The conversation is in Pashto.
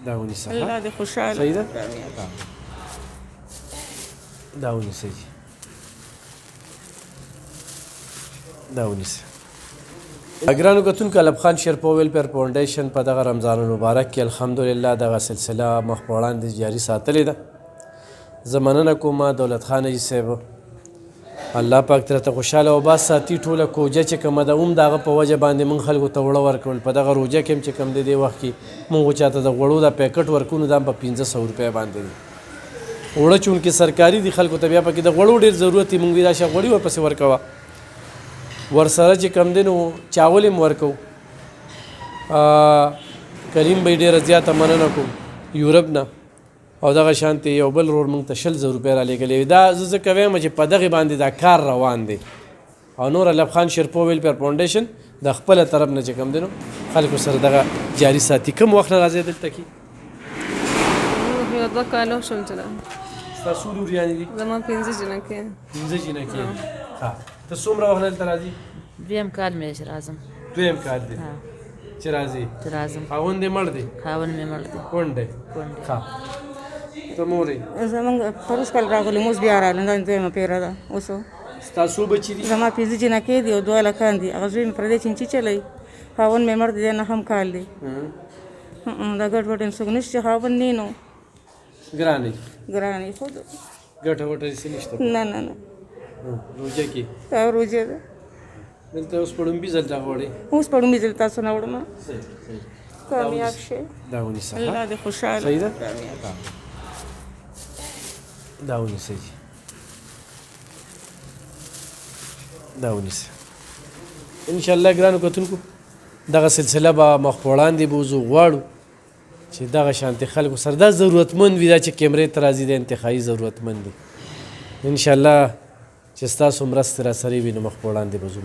دا ونیسه الله دې خوشحاله صحیح ده دا ونیسه جي دا ونیسه ګرانو کتونکو الب خان شیرپا ویلفیر فاونډیشن په دغه رمضان المبارک کې الحمدلله دغه سلسله مخ په وړاندې جاري ساتلې ده زه مننه کوم دولت خان حاجي صاحب الله پاک درته خوشحاله او باز ساتي ټوله کوجه چې کومه ده هم د هغه په وجه باندې موږ خلکو ته وړه ورکړل په دغه روژه کې هم چې کوم دی دې وخت کې موږ چاته د غوړو دا پیکټ ورکو نو دا په 1500 روپۍ باندې دي وړه چونکې سرکاري دي خلکو ته بیا پکې د غوړو ډېر ضرورت دی موږ وي راشه غوړي ورپسې ورکوه ورسره چې کوم دی نو چاول هم ورکوو کریم به یې ډېره زیاته مننه کوم یورپ نه او دغه شانتې یو بل رور موږ ته 200 روپۍ رالیږلې دا زه ځکه وایم چې په دغې باندې دا کار روان دی او نور الب خان شیرپا ویلفیر فاونډیشن د خپله طرف نه چې کوم دی نو خلکو سره دغه جاري ساتي کوم وخت نه راځئ دلته کې یو 2 کاله شوم چې ستاسو لوریانې دي زما 15 جنکې 15 جنکې ښه ته څومره وخت نه دلته راځي دویم کال مې چې راځم دویم کال دی چې راځي چې راځم خاوند یې مړ دی خاوند مې مړ دی کونډ دی ښه ته مورې زمونږ پروس کال راغلی موس بیا راغلی دا دویمه پیره ده اوس ستاسو بچي دي زما 15 جنکې دي او 2 هلکان دي هغه زوی مې پردی چینچي چلوي خاوند مې مړ دی دی 9 کال دی دا ګډ وډ هم څوک نشته خاوند نه نو ګرانې ګرانې خو ګټه وټه هېڅ نشته نه نه نه روژه کې دا روژه ده دلته اوس په ړومبي ځل راغواړې اوس په ړومبي ځل تاسو نه وړم کامیاب شئ دا ونیسه الله دې خوشحاله صحیح ده دا ونیسه جي دا ونیسه انشاءالله ګرانو کتونکو دغه سلسله به مخ په وړاندې بوځو غواړو چې دغه شانتې خلکو سره دا ضرورتمند وي دا چې کیمرې ته راځي د انتخابي ضرورتمند دي انشاءالله چې ستاسو مرستې راسره وي نو مخ په وړاندې به ځو